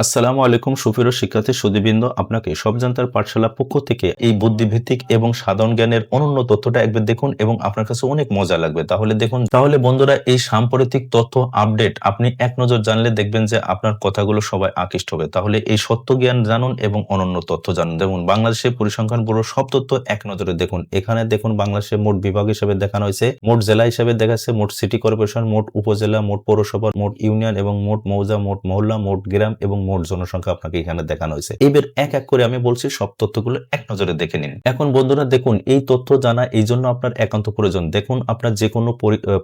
আসসালামু আলাইকুম সুপ্রিয় শিক্ষার্থী সুধীবৃন্দ, আপনাকে সব জানতার পাঠশালা পক্ষ থেকে এই বুদ্ধিভিত্তিক এবং সাধারণ জ্ঞানের অনন্য তথ্যটা একবার দেখুন এবং আপনার কাছে অনেক মজা লাগবে। তাহলে বন্ধুরা, এই সাম্প্রতিক তথ্য আপডেট আপনি এক নজর জানলে দেখবেন যে আপনার কথাগুলো সবাই আকৃষ্ট হবে। তাহলে এই সত্য জ্ঞান জানুন এবং অনন্য তথ্য জানুন। যেমন বাংলাদেশের পরিসংখ্যান ব্যুরোর সব তথ্য এক নজরে দেখুন। এখানে দেখুন বাংলাদেশের মোট বিভাগ হিসেবে দেখানো হয়েছে, মোট জেলা হিসেবে দেখাচ্ছে, মোট সিটি কর্পোরেশন, মোট উপজেলা, মোট পৌরসভা, মোট ইউনিয়ন এবং মোট মৌজা, মোট মহল্লা, মোট গ্রাম এবং মোট জনসংখ্যা আপনাকে এখানে দেখানো হয়েছে। এবার এক এক করে আমি বলছি, সব তথ্যগুলো এক নজরে দেখে নিন। এখন বন্ধুরা দেখুন, এই তথ্য জানা এই জন্য আপনার একান্ত প্রয়োজন। দেখুন, আপনার যে কোনো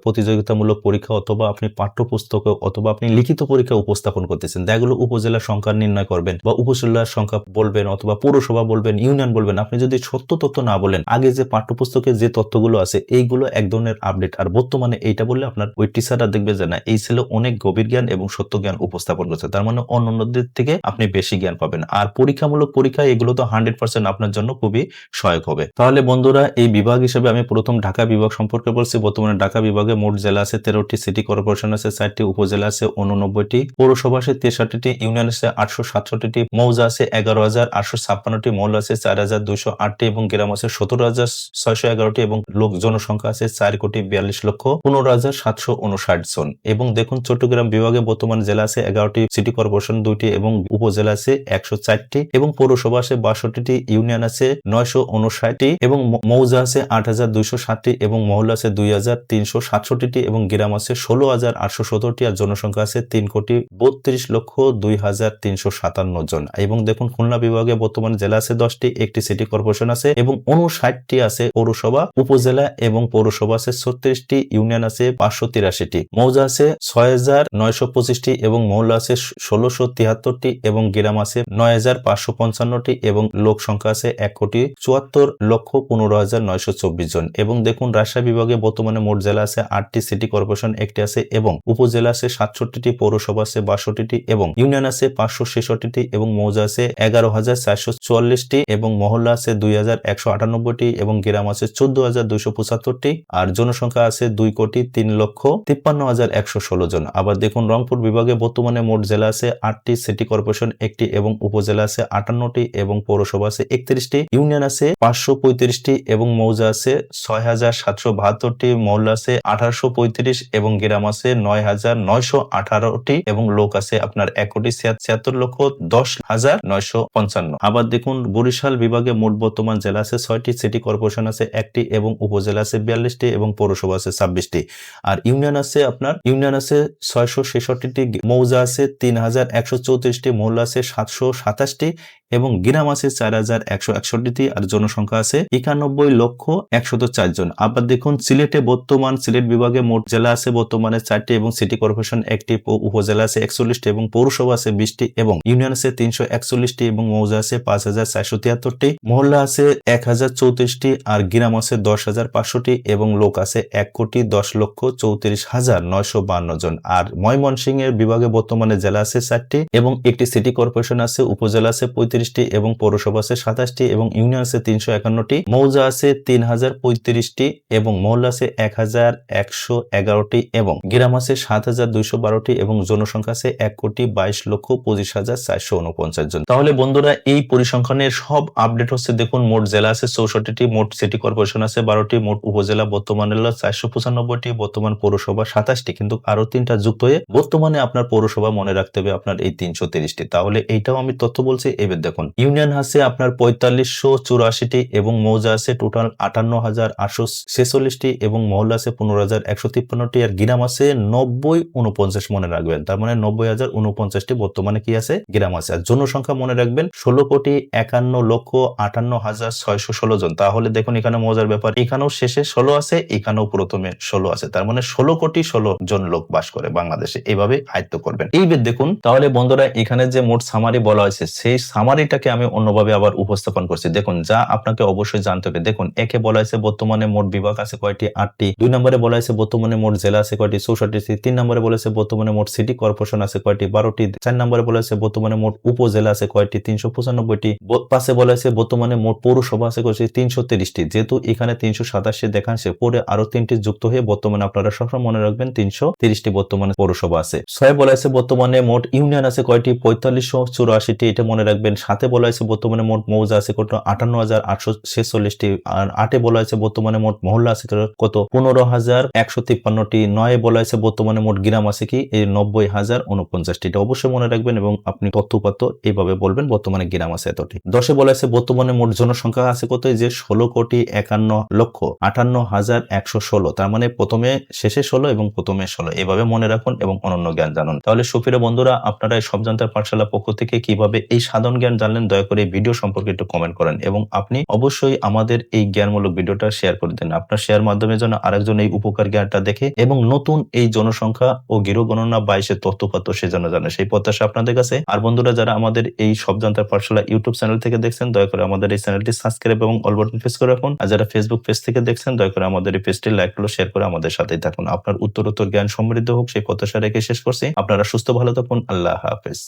প্রতিযোগিতামূলক পরীক্ষা অথবা আপনি পাঠ্যপুস্তকে অথবা আপনি লিখিত পরীক্ষা উপস্থাপন করতেছেন, যেগুলো উপজেলার সংখ্যা নির্ণয় করবেন বা উপজেলার সংখ্যা বলবেন অথবা পৌরসভা বলবেন, ইউনিয়ন বলবেন, আপনি যদি সত্য তথ্য না বলেন, আগে যে পাঠ্যপুস্তকে যে তথ্যগুলো আছে এইগুলো এক ধরনের আপডেট, আর বর্তমানে এইটা বললে আপনার ওই টিচাররা দেখবে যে না, এই ছেলে অনেক গভীর জ্ঞান এবং সত্য জ্ঞান উপস্থাপন করছে, তার মানে অন্যদের থেকে আপনি বেশি জ্ঞান পাবেন। আর পরীক্ষামূলক পরীক্ষা এগুলো তো 100% আপনার জন্য খুবই সহায়ক হবে। তাহলে বন্ধুরা, এই বিভাগ হিসেবে আমি প্রথম ঢাকা বিভাগ সম্পর্কে বলছি। বর্তমানে ঢাকা বিভাগে মোট জেলা আছে 13টি, সিটি কর্পোরেশন আছে 4টি, উপজেলা আছে 89টি, পৌরসভা আছে 63টি, ইউনিয়ন আছে 867টি, মৌজা আছে 11,856টি, মহল আছে 4,208টি এবং গ্রাম আছে 17,611টি এবং লোক জনসংখ্যা আছে 4,42,15,759 জন। এবং দেখুন, চট্টগ্রাম বিভাগে বর্তমানে জেলা আছে 11টি, সিটি কর্পোরেশন 2টি এবং উপজেলা আছে 104টি এবং পৌরসভা আছে 62টি, ইউনিয়ন আছে 959টি এবং মৌজা আছে 8,207টি এবং মহল্লা আছে 2,367টি এবং গ্রাম আছে 16,817টি আর জনসংখ্যা আছে 3,32,02,357 জন। এবং দেখুন, খুলনা বিভাগে বর্তমানে জেলা আছে 10টি, একটি সিটি কর্পোরেশন আছে এবং 59টি আছে পৌরসভা, উপজেলা এবং পৌরসভা আছে 36টি, ইউনিয়ন আছে 583টি, মৌজা আছে 6,925টি এবং মহল্লা আছে 1,673টি এবং গ্রাম আছে 9,555টি এবং লোক সংখ্যা আছে 1,74,15,924 জন। এবং দেখুন, রাজশাহী বিভাগে বর্তমানে মোট জেলা আছে 8টি, সিটি কর্পোরেশন 1টি আছে এবং উপজেলা আছে 67টি, পৌরসভা আছে 62টি এবং ইউনিয়ন আছে 566টি এবং মৌজা আছে 11,444টি এবং মহল্লা আছে 2,198টি এবং গ্রাম আছে 14,275টি আর জনসংখ্যা আছে 2,03,53,116 জন। আবার দেখুন, রংপুর বিভাগে বর্তমানে মোট জেলা আছে 8টি, সিটি কর্পোরেশন 1টি এবং উপজেলা আছে 58টি এবং পৌরসভা আছে 31টি, ইউনিয়ন আছে 535টি এবং মৌজা আছে 6,772টি, মহল্লা আছে 1835 এবং গ্রাম আছে 9,918টি এবং লোক আছে আপনার 1,76,10,955। আবার দেখুন, বরিশাল বিভাগে মোট বর্তমান জেলা আছে 6টি, সিটি কর্পোরেশন আছে 1টি এবং উপজেলা আছে 42টি এবং পৌরসভা আছে 26টি আর ইউনিয়ন আছে 666টি, মৌজা আছে 3,134টি, মহল্লা আছে 727টি এবং গ্রাম আছে 4,161টি আর জনসংখ্যা আছে 91,104 জন। আবার দেখুন, সিলেট বিভাগে মোট জেলা আছে বর্তমানে 4টি এবং সিটি কর্পোরেশন 1টি, উপজেলা আছে 41টি এবং পৌরসভা আছে 20টি এবং ইউনিয়ন আছে 341টি এবং মৌজা আছে 5,473টি, মহল্লা আছে 1,034টি আর গ্রাম আছে 10,500টি এবং লোক আছে 1,10,34,952 জন। আর ময়মনসিংহের বিভাগে বর্তমানে জেলা আছে 4টি এবং একটি সিটি কর্পোরেশন আছে, উপজেলা আছে 35টি এবং পৌরসভা আছে 27টি এবং ইউনিয়ন আছে 351টি, মৌজা আছে 3,035টি এবং মহল্লা আছে 1,111টি এবং গ্রাম আছে 7,212টি এবং জনসংখ্যা আছে 1,22,25,449 জন। তাহলে বন্ধুরা, এই পরিসংখ্যানের সব আপডেট হচ্ছে, দেখুন, মোট জেলা আছে 64টি, মোট সিটি কর্পোরেশন আছে 12টি, মোট উপজেলা বর্তমানে 495টি, বর্তমান পৌরসভা 27টি, কিন্তু আরো 3টা যুক্ত হয়ে বর্তমানে আপনার পৌরসভা মনে রাখতে হবে আপনার এই 330টি। তাহলে এইটাও আমি তথ্য বলছি। এবার দেখুন, ইউনিয়ন আছে আপনার 4584টি এবং মৌজা আছে টোটাল 58,846টি এবং মহল্লা আছে 15,153টি আর গ্রাম আছে 90,49 মনে রাখবেন, তার মানে 90,049টি বর্তমানে কি আছে, গ্রাম আছে। আর জনসংখ্যা মনে রাখবেন 16,51,58,616 জন। তাহলে দেখুন, এখানে মজার ব্যাপার, এখানেও শেষে 16 আছে, এখানেও প্রথমে 16 আছে, তার মানে 16,16 জন লোক বাস করে বাংলাদেশে। এইভাবে আয়ত্ত করবেন। এইবার দেখুন, তাহলে বন্ধুরা, এখানে যে মোট সামারি বলা হয়েছে, সেই সামারি সামারিটাকে আমি অন্যভাবে আবার উপস্থাপন করছি। দেখুন যা আপনাকে অবশ্যই জানতে হবে। দেখুন একে বলা হয়েছে বর্তমানে মোট বিভাগ আছে কয়টি? ৮টি। ২ নম্বরে বলা হয়েছে বর্তমানে মোট জেলা আছে কয়টি? ৬৪টি। ৩ নম্বরে বলা হয়েছে বর্তমানে মোট সিটি কর্পোরেশন আছে কয়টি? ১২টি। ৪ নম্বরে বলা হয়েছে বর্তমানে মোট উপজেলা আছে কয়টি? ৩৯৫টি। ৫ এ বলা হয়েছে বর্তমানে মোট পৌরসভা আছে কয়টি? ৩৩০টি। যেহেতু এখানে ৩২৭ দেখাচ্ছে, পরে আরো ৩টি যুক্ত হয়ে বর্তমানে আপনারা সবসময় মনে রাখবেন ৩৩০টি বর্তমানে পৌরসভা আছে। ৬ বলা হয়েছে বর্তমানে মোট ইউনিয়ন আছে কয়টি? ৪৫৮৪টি, এটা মনে রাখবেন। ৭ এ বলা হয়েছে বর্তমানে মোট মৌজা আছে কত? ৫৮৮৪৬টি। আর ৮ এ বলা হয়েছে বর্তমানে মোট মহল্লা আছে কত? ১৫১৫৩টি। ৯ এ বলা হয়েছে বর্তমানে মোট গ্রাম আছে কি? এই ৯০০৪৯টি। এটা অবশ্যই মনে রাখবেন এবং আপনি তথ্যপাত্র এইভাবে বলবেন বর্তমানে গ্রাম আছে এতটি। ১০ এ বলা হয়েছে বর্তমানে মোট জনসংখ্যা আছে কত? এই যে ১৬,৫১,৫৮,১১৬। তার মানে প্রথমে শেষে ১৬ এবং প্রথমে ১৬, এভাবে মনে রাখুন এবং অনন্য জ্ঞান জানুন। তাহলে সুপ্রিয় বন্ধুরা, আপনারা এই সব জানতার পাঠশালার পক্ষ থেকে কিভাবে এই সাধারণ জ্ঞান জানলেন, দয়া করে এই ভিডিও সম্পর্কে একটু কমেন্ট করেন এবং আপনি অবশ্যই আমাদের এই জ্ঞানমূলক ভিডিওটা শেয়ার করে দিন। আপনার শেয়ার মাধ্যমে যেন আরেকজন এই উপকার জ্ঞানটা দেখে এবং নতুন এই জনসংখ্যা ও গৃহ গণনা ২২ এর তথ্যপাত্র সে যেন জানে, সেই প্রত্যাশা আপনাদের কাছে। আর বন্ধুরা, যারা আমাদের এই সব জানতার পাঠশালা ইউটিউব চ্যানেল থেকে দেখছেন, দয়া করে আমাদের এই চ্যানেলটি সাবস্ক্রাইব এবং অল বাটন প্রেস করে রাখুন। আর যারা ফেসবুক পেজ থেকে দেখছেন, দয়া করে আমাদের এই পেজটি লাইক করে শেয়ার করে আমাদের সাথেই থাকুন। আপনার উত্তরোত্তর জ্ঞান সমৃদ্ধ হোক, সেই প্রত্যাশা রেখে শেষ করছি। আপনারা সুস্থ ভালো থাকুন। আল্লাহ হাফেজ।